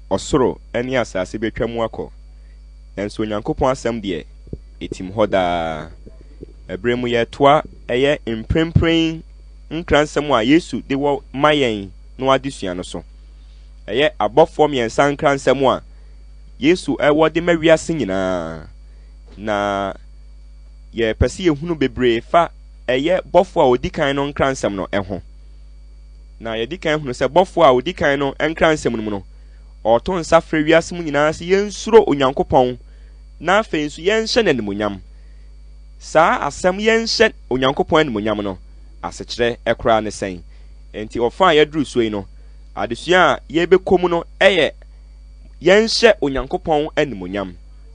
osoro eni asase betwa mu akọ enso Onyankopon asem de etim hoda ebremu ye toa eye imprempren nkransem a Yesu de wo mayen no adesua no so eye abofo miensa nkransem a Yesu ewo de mawiase nyina na ye pese ye hunu bebre fa eye bofo a odikan no nkransem no eho na ye dikan hunu se bofo a odikan no nkransem no mu no oto nsa frɛ wiase mu nyina se yensuro Onyankopon na afensu yenhye n'animuonyam saa asɛm yenhye Onyankopon animuonyam no asekyerɛ ekora ne sɛn enti ofa ya duru so yi no adesua a ye bekomu no yenhye Onyankopon animuonyam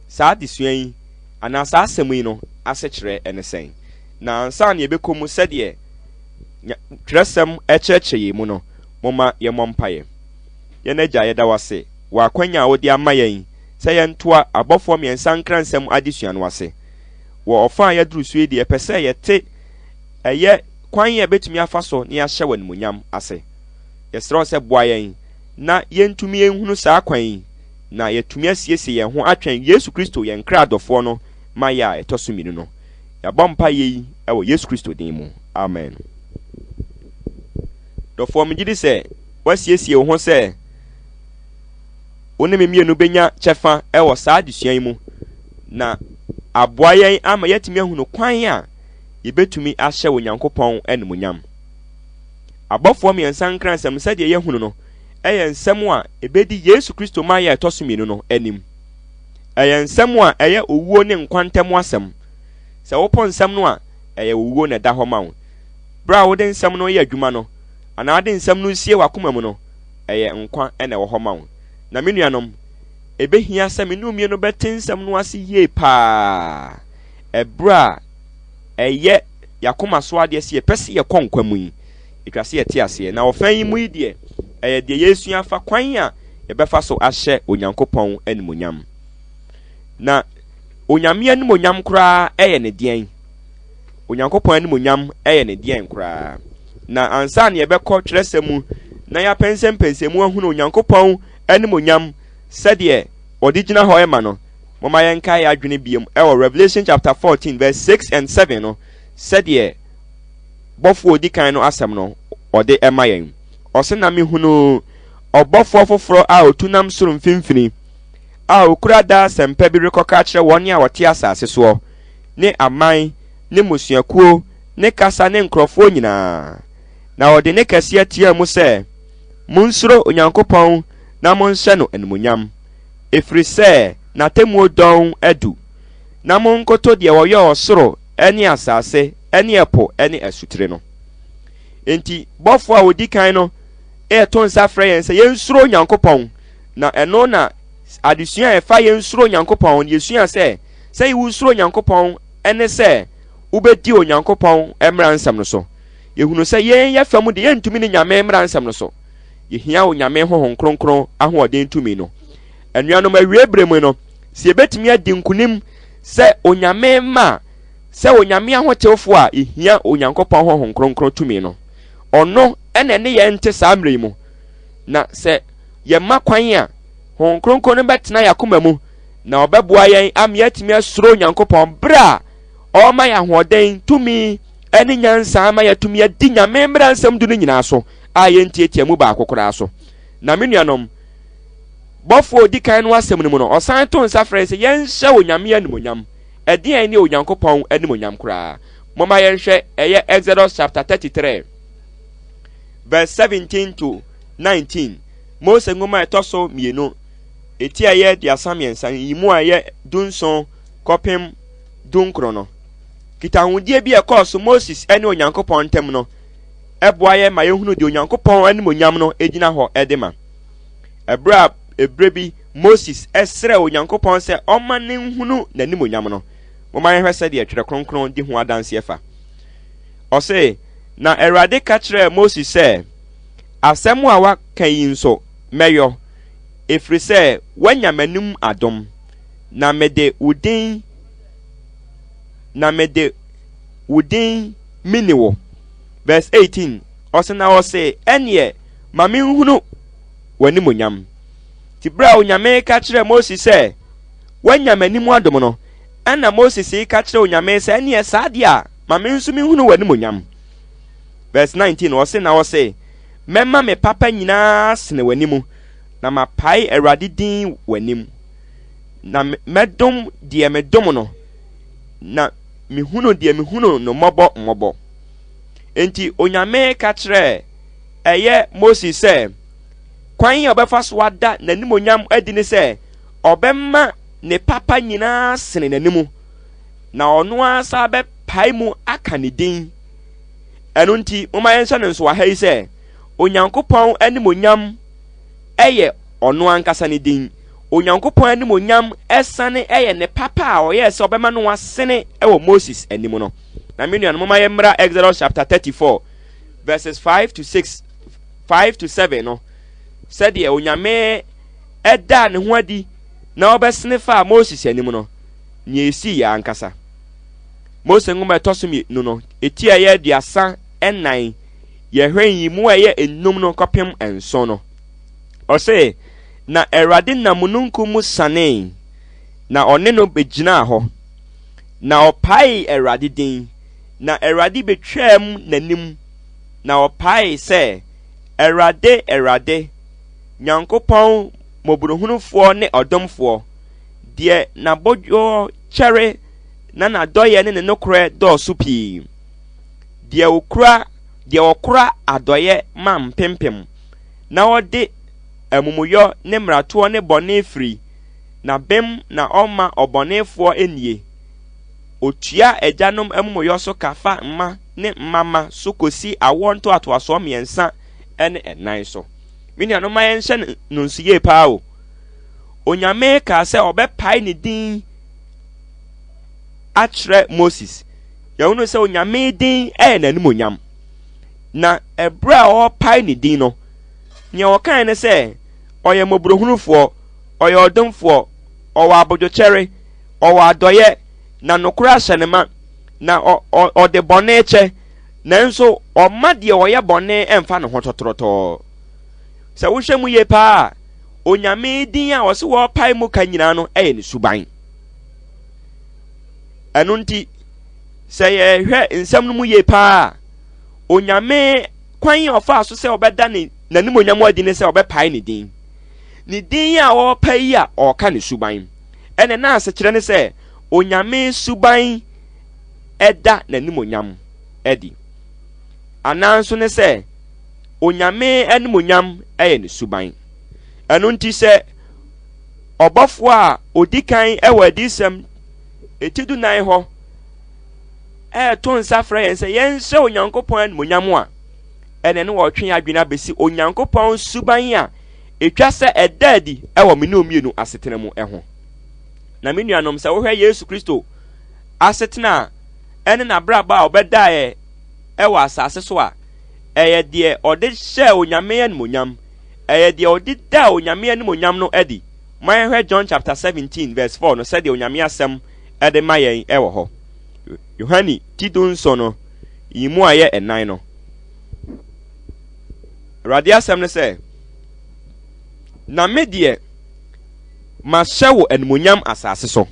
saa adesua yi ana saa asɛm yi no asekyerɛ ene sɛn na ansa na ye bekomu sɛdeɛ twerɛsɛm ɛkyerɛkyerɛ yi mu no moma ye mompaye ye na gya ye da wase wa kwanya a wodi ama yen sɛ yentoa abɔfo miensa nkransɛm adesua no wase wo ofa ya duru so yi de pɛsɛ ye te kwan ye betumi afa so ne ahye wanimuonyam ase yesrɛ sɛ boa yen na yentumi enhunu saa kwan na yetumi asiesie yen ho atwen Yesu Kristo yen kra adɔfo no ma ya etosuminu no ya bompa yi ɛwɔ Yesu Kristo din mu amen. Dɔfo me gidi sɛ wasiesie wo ho sɛ wone memienu benya kyɛfa ɛwɔ saa adesua yi mu na aboa yen ama yetumi ahunu kwan a yebetumi ahye Onyankopon animuonyam abɔfo miensa nkransɛm sɛ de yehunu no ɛyɛ nsɛm a ebedi Yesu Kristo ma ya etosuminu no anim ɛyɛ nsɛm a ɛyɛ owuo ne nkwantem asɛm sɛ wopɔ nsɛm no a ɛyɛ owuo na da hɔ ma wo bra wo de nsɛm no yɛ adwuma no ana de nsɛm no sie wakoma mu no ɛyɛ nkwa ɛna wɔ hɔ ma wo na me nuanom ebehia sɛ me numie no bɛte nsɛm no ase yie paa ɛbra ɛyɛ yakoma so ade ase pɛse yɛ kɔnkwa mu yi etwase yɛ te ase na ofan yi mu yi de ɛyɛ de Yesu afa kwan a yɛbɛfa so ahyɛ Onyankopon animuonyam na onyame animuonyam koraa ɛyɛ ne deɛn Onyankopon animuonyam ɛyɛ ne deɛn koraa na ansa na yɛbɛkɔ twerɛsɛm mu na yɛapɛnsɛmpɛnsɛmu ahunu Onyankopon animuonyam sɛdeɛ ɔde gyina hɔ ɛma no moma yɛnka yɛ adwene biom ɛwɔ Revelation chapter 14 verse 6 and 7 no sɛdeɛ bɔfo odi kan no asɛm no ɔde ɛma yɛn ɔse na mehunu ɔbɔfo foforo a otunam soro mfimfini a okura da asɛmpa bi rekɔka kyerɛ wɔn a wɔte asase soɔ ne aman ne musuakuo ne kasa ne nkrɔfo nyinaa na ɔde ne kɛse tia mu sɛ munsuro Onyankopon na monhyɛ no animuonyam efiri sɛ n'atemmuo dɔn adu na monkoto deɛ wɔyɛ ɔsoro ɛne asase ɛne ɛpo ɛne asutire no enti bɔfo a odi kan no ɛto nsa frɛ yɛn sɛ yɛnsuro Onyankopon na ɛno na adesua a ɛfa yɛnsuro Onyankopon yɛsua sɛ yɛwusuro Onyankopon ɛne sɛ ubedi Onyankopon emra nsɛm no so yehunu sɛ yɛn yɛ fam de yɛntumi ne nyame emra nsɛm no so yehia onyame hohon kronkron ahoɔden tumi no anuanom awie bremu no sɛ yɛbɛtumi adi nkunim sɛ onyame ma sɛ onyame ahotewfo a yehia Onyankopon hohon kronkron tumi no ɔno ɛna ne yɛn te saa mmerɛ mu na sɛ yɛma kwan a hohon kronkron no bɛtena yakoma mu na ɔbɛboa yɛn am yɛtumi asuro Onyankopon bra ɔma yɛ ahoɔden tumi ɛne nyansa ama yɛtumi adi nyame mmra nsɛm du no nyinaa so a yɛntietia mu baako koraa so na me nuanom bɔfo odi kan no asɛm no mu no ɔsan to nsa frɛ sɛ yɛnhyɛ Onyame animuonyam ɛdeɛn ne Onyankopon animuonyam koraa moma yɛnhwɛ ɛyɛ Exodus chapter 33 verse 17 to 19 Mose ngoma ɛtɔ so mienu eti ɛyɛ de asamiɛnsa yi mu a ɛyɛ dunson kɔpem dunkro no kitahudie bi ɛkɔɔ so Moses ɛne Onyankopon ntam no ɛboa yɛ ma yɛhunu de Onyankopon animuonyam no egyina hɔ ɛde ma ɛbrɛ bi Moses ɛsrɛ Onyankopon sɛ ɔma ne nhunu n'animuonyam no moma yɛhwɛ sɛ de ɛtwerɛ kronkron di ho adanse ɛfa ɔse na Awurade ka kyerɛ Moses sɛ asɛm a waka yi nso mɛyɔ efiri sɛ wanya m'anim adom na mede wudin miniwo verse 18 ɔse na ɔse ɛneɛ ma menhunu w'animuonyam ti bra onyame ka kire Moses se wanya manimu adom no ana Moses ka kire onyame se ene saade a ma me nso me hunu wani monyam. Verse 19 wose na wose memma me papa nyina sene wanimu na mapai Awurade din wanim na medom de medom no na mihunu de mihunu no mobo. Enti onyame ka kire eye Moses se kwan ya obefa so wada nanim onyam adi ne se obemma ne papa nyina sene nanimu na ono asa be pai mu aka ne din. Eno nti moma yenhye ne nso ahai se onyankopon anim onyam eye ono ankasa ne din. Onyankopon anim onyam esane eye ne papa a oye se obemma no asene ewo Moses anim no. Na me nuanom moma yemmra Exodus chapter 34 verses 5 to 7 no. Said ye onyame eda ne ho adi na obesene fa Moses anim no nye esi ya ankasa. Moses ngoma etosumi no eti aye diasa enan ye hwen yi mu aye enum no kopem enso no. O se na Awurade na mununkum sane na one no begina ho na opai Awurade din na Awurade betwam nanim na opai se Awurade Nyankopɔn moburuhunufo ne odomfo de na bodwo kyere na nadoye ne nokore dɔɔso pii de okura adoye ma mpempem na ɔde amumuyo ne mrato ne bɔne firi na bem na ɔma ɔbɔnefo enie otua agyanom amumuyo so kafa mma ne mama so kosi awonto atoaso miensa ene enan so. Mini anoma yenhye nunsiye pa o onyame ka se obepai ne din atre Moses ya unu se onyame din nanim onyam na ebra o pai ne din no nya o kan ne se oye mobrohunufo oye odomfo owa abodwochere owa adoye na nokura hyenema na o de bone eche nanso o made oye bone emfa ne ho totroto. Sa wo hwemu ye pa onyame din a wo se wo pai mu ka nyina no ne suban. Anu nti se ye hwe nsam no mu ye pa onyame kwan ofa so se obeda ne nanim onyam adi ne se obepai ne din. Ni din a wo pai a o ka ne suban. Ene na ase kire ne se onyame suban eda nanim onyam edi. Ananso ne se onyame anim onyam ne suban. Anu nti se obofo a odikan ewa disem etidu nan ho to nsafra yen se yen hye onyankopon anim onyam a ene ne wo twen adwena besi onyankopon suban a etwa se edadi ewa menomienu asetena mu ho. Na menuanom se wo hwe Yesu Kristo asetena ene na braba a obeda ewa asase so a eye de ode hye onyame anim onyam eye de ode da onyame anim onyam no edi. Man hwe John chapter 17 verse 4 no said onyame asem ede mayen ewo ho. Yohani tidunso no yimu aye enan no radia asem ne se na medie ma hyewo animonyam asase so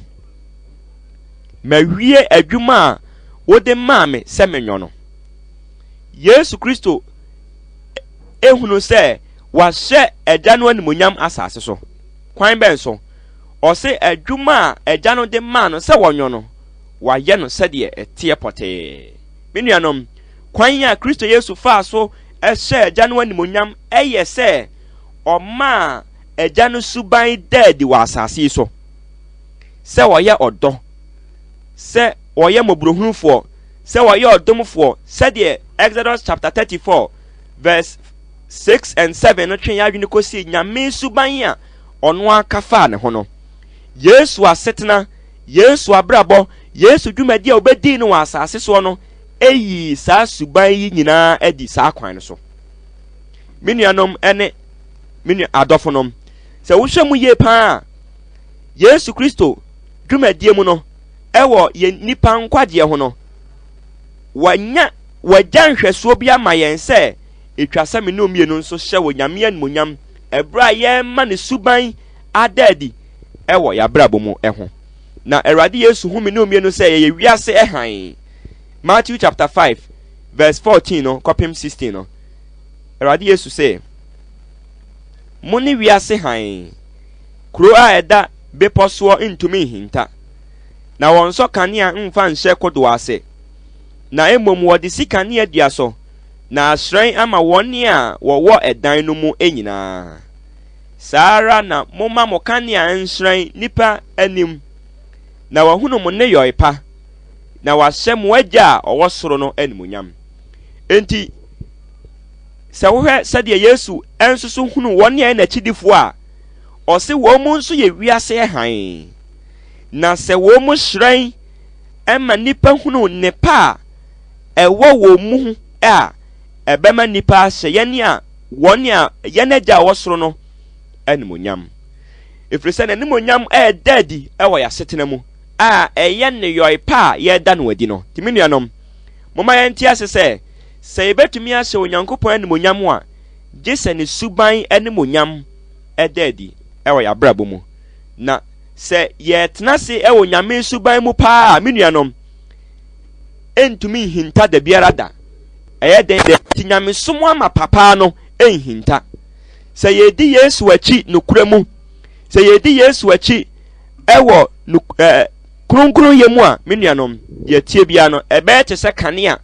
mawie adwuma wode maame se menyo no. Yesu Kristo ehunu se wa hye agya no animonyam asase so kwan ben so o se adwuma agya no de ma no se wonyo no wa ye no se de etie pote. Menuanom kwan ya Kristo Yesu fa so hye agya no animonyam eye se o ma agya no suban dadi wa asase so se wo ye odo se wo ye mobrohunfo se wo ye odomfo se de Exodus chapter 34 verse 6 and 7 no twen ya dwene kosi nyame suban a ono akafa ne ho no. Yesu asetena Yesu abrabo Yesu dwumadi a obedi no asase so no eyi saa suban yi nyina edi saa kwan so. Menuanom ene menu adofonom se wo hwemu ye pa Yesu Kristo dwumadi mu no ewo ye nipa nkwaje ho no wajan hweso bia ma yen se etwasa me no mienu nso hye wo nyame animonyam ebra ye ma ne suban adadi ewo ya brabo mu eho na Awurade Yesu humi ne omienu se ye wiase ehan. Matthew chapter 5 verse 14 no kopim 16 no. Awurade Yesu se muni wiase han kuro a eda beposo ntumi hinta na wonso kanea mfa nhye kodo ase na emom wode sikane adia so na asran ama woni a wowo edan no mu enyina sara na moma mo kanea nsran nipa anim na wahunu mo ne yoipa na wahyɛ mo agya owo soro no animunyam enti sɛ wohwɛ sɛdeɛ Yesu ensusu hunu woni a na chidifo a ɔse wo mu nso ye wiase han na sɛ wo mu hyerɛn ɛma nipa hunu nepa ɛwɔ wo mu a ɛbɛma nipa hyɛ yɛne a wɔne a yɛne agya wɔ soro no animunyam efiri sɛ animunyam ɛdadi ɛwɔ yasetena mu a ɛyɛ ne yoipa yɛda no adi no timi nuanom moma yɛnti ase sɛ yɛbɛtumi ahyɛ Onyankopɔn animunyam a gye sɛ ne suban animunyam ɛdadi ɛwɔ yabrabo mu na sɛ yɛtena se ɛwɔ Nyame suban mu paa me nuanom entumi hinta da biara da ɛyɛ den de ti Nyame som ama papa no enhinta sɛ yɛdi Yesu akyi nokura mu sɛ yɛdi Yesu akyi ɛwɔ kronkron yɛ mu a me nuanom yɛtie bia no ɛbɛyɛ te sɛ kanea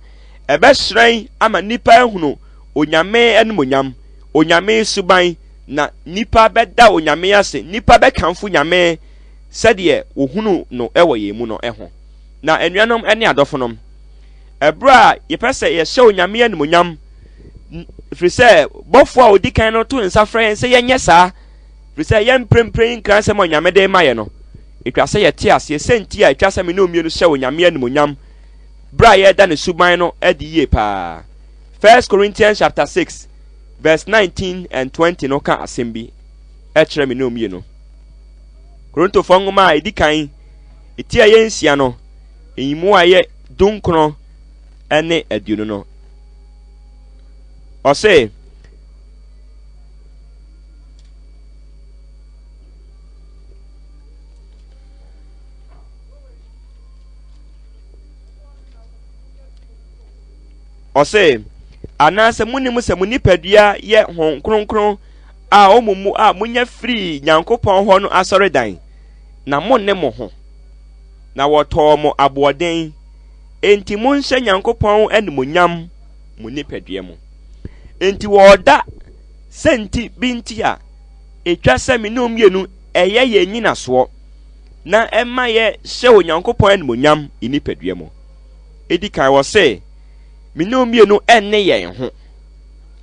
ɛbɛhyerɛn ama nipa ehunu Onyame animunyam Onyame suban na nipa bɛda Onyame ase nipa bɛkamfo Nyame sɛdeɛ wohunu no ɛwɔ yɛ mu no ɛho na anuanom ɛne adɔfonom ɛbra yɛpɛ sɛ yɛhyɛ Onyame animunyam firi sɛ bɔfo a odi kan no to nsa frɛ sɛ yɛnyɛ saa firi sɛ yɛmprempren nkran sɛ Onyame de ma yɛ no etwa sɛ yɛte ase sɛnti a etwa sɛ me no mienu hyɛ Onyame animunyam bra yɛda ne suban no adi yie paa. 1 Corinthians chapter 6 verse 19 and 20 no ka asɛm bi ɛkyerɛ me no mienu Korintofoɔ nwoma a edi kan eti a yɛnsia no eyimu a yɛ dunkron ɛne aduonu no ɔse anase munim sɛ munipadua yɛ hon kronkron a omumu a munya free Nyankopɔn hɔ no asɔredan na monne mo ho na wɔtɔɔ mo aboɔden enti monhyɛ Nyankopɔn animunyam munipadua mu enti wɔda senti binti a etwa sɛ me no mienu ɛyɛ yɛ nyina soɔ na ɛma yɛ hyɛ Onyankopɔn animunyam inipadua mu edi kan wɔ sɛ minno mienu enne yɛn ho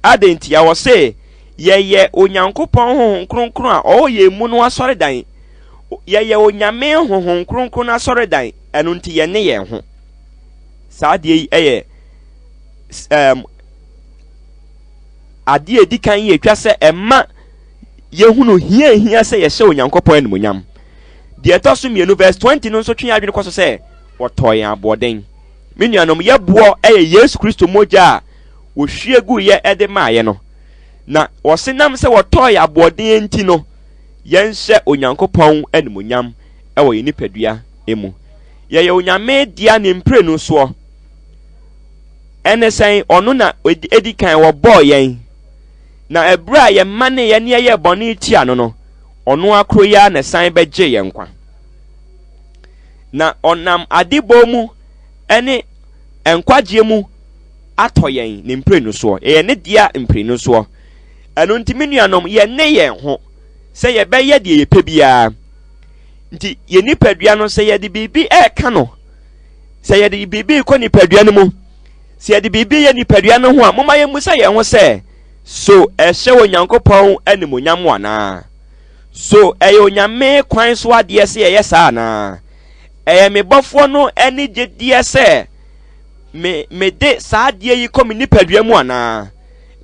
adentia wɔ se yɛyɛ Onyankopɔn honhom kronkron a ɔyɛ mu no asɔredan yɛyɛ Onyame honhom kronkron asɔredan ɛno nti yɛne yɛn ho saa de yi ɛyɛ ade edi kan yɛ twa sɛ ɛma yɛhunu hia sɛ yɛhyɛ Onyankopɔn animunyam de ɛtɔ so mienu verse 20 no nso twe adwene kɔ so sɛ wɔtɔ yɛn aboɔden me nuanom yɛboɔ ɛyɛ Yesu Kristo mogya a wohwie gu yɛ ɛde maaye no na wɔsenam sɛ wɔtɔɔ yɛ aboɔden enti no yɛnhyɛ Onyankopɔn animunyam ɛwɔ yɛ nipadua emu yɛyɛ Onyame dia ne mprenu soɔ ɛne sɛn ɔno na edi kan wɔbɔɔ yɛn na ɛbrɛ a yɛma ne yɛne yɛyɛ bɔne tia no ɔno akoro ya na san bɛgye yɛn kwa na ɔnam adebɔ mu ɛne enkwagye mu atɔ yɛn ne mprenu soɔ ɛyɛ ne dia mprenu soɔ ɛno nti me nuanom yɛne yɛn ho sɛ yɛbɛyɛ deɛ yɛpɛ biara nti yɛ nipadua no sɛ yɛde biribi ɛka no sɛ yɛde biribi kɔ nipadua no mu sɛ yɛde biribi yɛ nipadua no ho a moma yɛmmu sɛ yɛn ho sɛ so ɛhyɛ Onyankopɔn animunyam anaa so ɛyɛ Onyame kwan so adeɛ sɛ yɛyɛ saa anaa ɛyɛ me bɔfoɔ no ɛne gyedeɛ sɛ me de saa adeɛ yi kɔ me nipadua mu anaa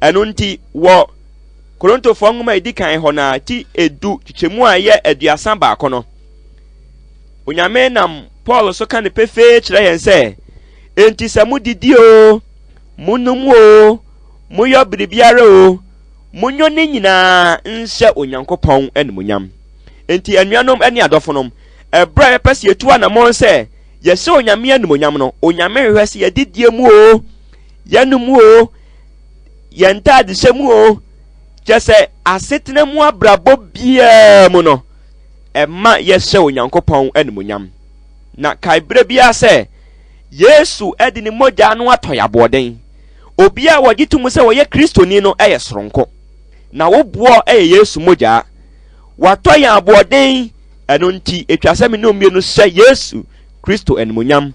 ɛno nti wɔ Korintofoɔ nwoma edi kan hɔ na ti edu kyekyɛmu a yɛ aduasa baako no Onyame nam Paul so ka ne pefee kyerɛ yɛn sɛ enti sɛ mudidi o munum o moyɔ biribiara o monyo ne nyinaa nhyɛ Onyankopɔn animunyam enti anuanom ene adofonom ebra yepese yetu anamon se yese onyame anumonyam no onyame hwehwe se yedidie mu o yanum o yenta de hyemu o kyese asetena mu abrabo bia mu no emma yese onyankopɔn anumonyam na kaibra bia se Yesu edi ni moja no atoyaboden obia wagitum se woye kristoni no eye soronko na wobuo eye Yesu moja watoya aboden eno nti etwase me no mienu se Yesu Kristo enmunyam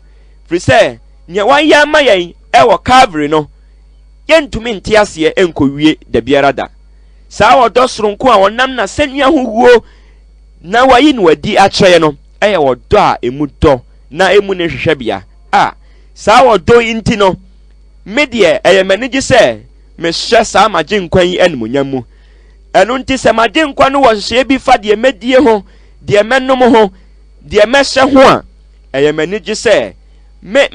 firi se nya wanya mayen ewo Calvary no yentumi ntiase enkowie da biara da saa wodo soronko a wonam na sanua hoguo na wayi no wadi akyerɛ no eye wodo a emu do na emu ne hwehwɛ bia saa wodo inti no medie manigi se me hye saa magye nkwan yi enmunyam mu eno nti se magye nkwan no wo hye bi fa de medie ho de menom ho de mehye ho a manigi se me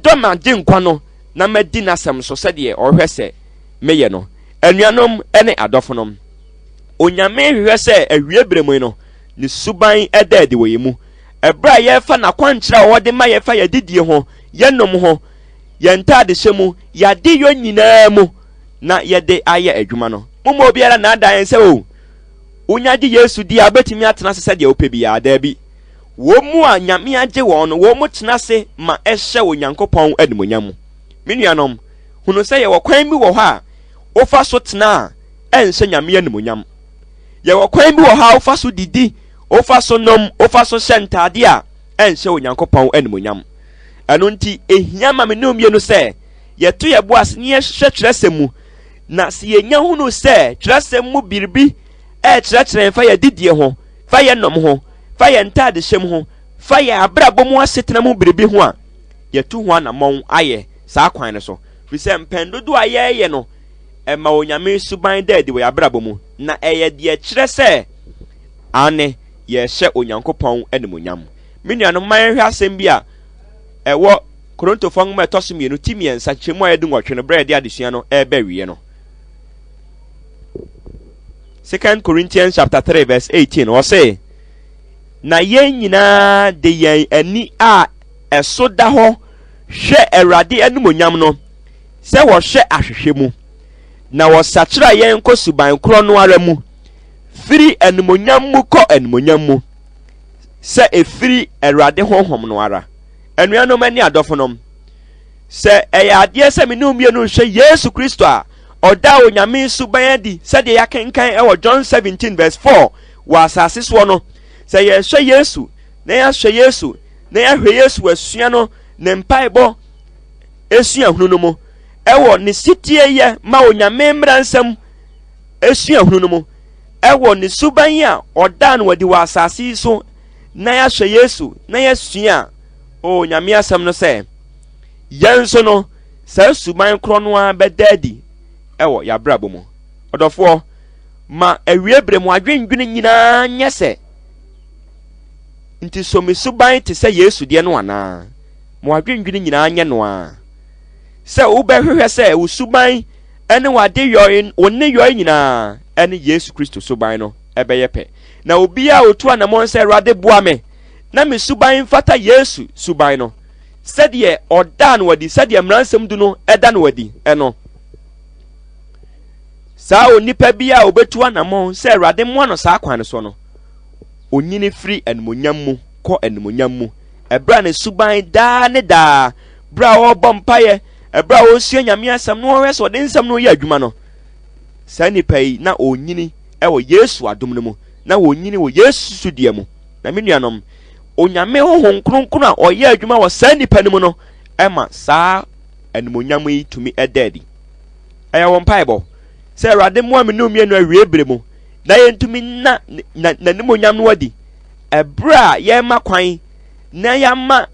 do magye nkwan no na medi nasem so se de ohwe se meye no anuanom ene adofonom onyame hwehwe se awie bremu no ni suban edade wo yemu ebra ye fa na kwankyera wo de ma ye fa ye didie ho yenom ho yenta de hyemu yade yo nyinaa mu na yede aye adwuma no momo obiara na adan se o unyade Yesu di abetimi atena se de ope bia da bi wo mu a nyame age wo no wo mu tena se ma ehye onyankopɔn adumonyam menuanom hunu se ye wo kwan bi wo ha ofa so tena ense nyame adumonyam ye wo kwan bi wo ha ofa so didi ofa so nom ofa so hyentade a ense onyankopɔn adumonyam eno nti ehia ma me no mienu se yeto ye boas ne yehwe kyerɛsɛm na se yenya hunu se kyerɛsɛm mu biribi kyerɛkyerɛ fa ye didie ho fa ye nom ho fa ye ntade hyem ho fa ye abrabɔ mu asetena mu biribi ho a yeto ho anamon aye saa kwan ne so fi se mpendodo aye no ema onyame suban dadi wo abrabɔ mu na eye de kyerɛ se ane ye hye onyankopɔn animonyam menuanom man hwe asɛm bi a ewo Kontor fong ma tosumienu timiensa chemu ayedu nwotwe no bread adesua no ebe wiye no 2 Corinthians chapter 3 verse 18 o say na yen nyina de yen ani a eso da ho hwe Awurade anumonyam no se wo hwe ahwehwe mu na wo sachira yen kosuban kro no ara mu firi anumonyam mu ko anumonyam mu se efiri Awurade honhom no ara anuanom ani adofonom se eyade se me no mienu hwe Yesu Kristo a oda onyame suban di se de yakenkan e John 17 verse 4 wa asase so no se ye hwe Yesu na ya hwe Yesu na ya hwe Yesu asua no ne mpaebo esua hunu no mu ewo ne sitie ye ma onyame mransam esua hunu no mu ewo ne suban a oda no wadi wa asase so na ya hwe Yesu na ya sua o nyame asam no se yenso no sa suban kro no a bedadi ewo ya brabo mu odofo ma awie bremu adwendwene nyina nyese nti so me suban te se Yesu de no ana mo adwendwene nyina anye no a se wo behwehwe se wo suban ene wade yoyin wonne yoyin nyina ene Yesu Kristo suban no ebeye pe na obi a otu anamon se Awurade boa me na me suban fata Yesu suban no sɛdeɛ ɔda no wadi sɛdeɛ mransɛm du no ɛda no wadi ɛno saa onipa bi a obetu anamon sɛ Awurade mo no saa kwan so no onyini firi anumonyam mu kɔ anumonyam mu ɛbra ne suban daa ne daa bra ɔbɔ mpaye ɛbra ɔsua nyame asɛm no ɔhwɛ sɛ ɔde nsɛm no yɛ adwuma no saa nipa yi na onyini ɛwɔ Yesu adom no mu na onyini wɔ Yesu sudie mu na menuanom onyame honhom kronkron a oyɛ adwuma wɔ saa nipa no mu no ɛma saa anumonyam yi tumi ɛdadi ɛyɛ wɔn paibɔ sɛ Awurade mo a me no mie no awie bere mu na yɛntumi na nanimonyam no wadi ɛbra yɛma kwan na yɛma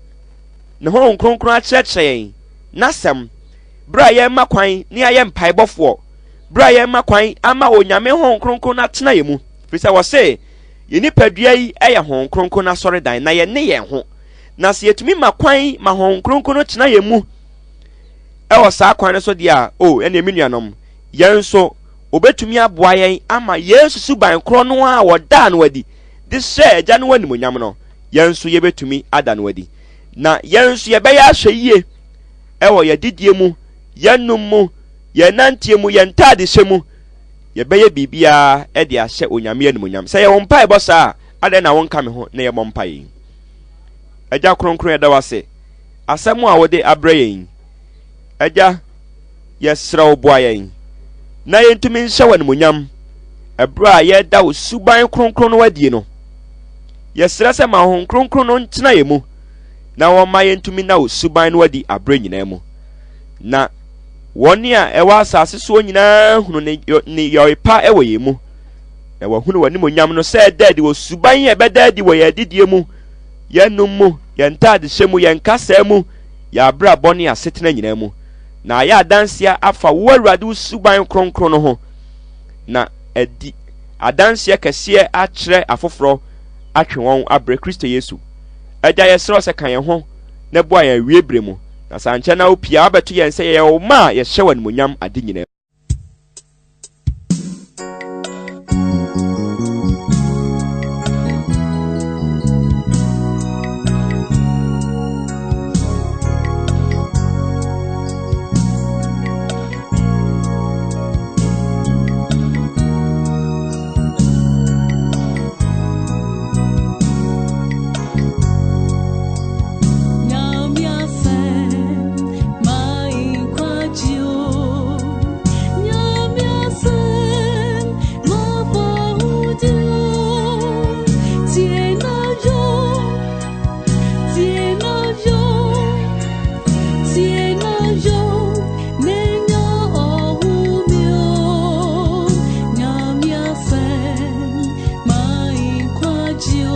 ne honhom kronkron akyerɛkyerɛ yɛn nasɛm bra yɛma kwan ne yɛyɛ mpaibɔfoɔ bra yɛma kwan ama onyame honhom kronkron na tena yɛ mu firi sɛ wɔ se yenipadua yi ɛyɛ hon kronkron na sɔre dan na yɛne yɛn ho na se yetumi ma kwan ma hon kronkron no tena yɛn mu ɛwɔ saa kwan no so dia ɛne menuanom yɛn so obetumi aboa yɛn ama Yesu suban kro no a wɔda no wadi de hyɛ agya no animuonyam no yɛn nso yɛbɛtumi ada no adi na yɛn nso yɛbɛyɛ ahwɛ yie ɛwɔ yɛdidie mu yɛnum mu yɛnantie mu yɛntaade hyɛ mu yɛbɛyɛ biribiara ɛde ahyɛ onyame animuonyam sɛ yɛwɔ mpaebɔ saa adɛn na wonka me ho na yɛmmɔ mpae agya kronkron yɛda wase asɛm a wode abrɛ yɛn agya yɛsrɛ wo boa yɛn na yɛntumi nhyɛ wo animuonyam ɛberɛ a yɛda wo suban kronkron no adie no yɛsrɛ sɛ ma Honhom Kronkron no ntena yɛn mu na wɔma yɛntumi na wo suban no adi abrɛ nyinaa mu na wɔne a ɛwɔ asase so nyinaa hunu ne yɔrepa ɛwɔ yɛn mu na wɔhunu w'animonyam no sɛ ɛda adi wɔ suban yɛ ɛbɛda adi wɔ yɛn adidie mu yɛnum mu yɛn ntadehyɛ mu yɛn kasa mu yɛn abrabɔ ne asetena nyinaa mu na ayɛ adanseɛ afa wo Awurade wo suban kronkron no ho na adi adanseɛ kɛseɛ akyerɛ afoforɔ atwe wɔn abrɛ Kristo Yesu agya yɛsrɛ sɛ ka yɛn ho na boa yɛn wiebere mu na sankyɛ na opia abɛto yɛn sɛ yɛyɛ wo ma a yɛhyɛ wɔ animuonyam ade nyinaa you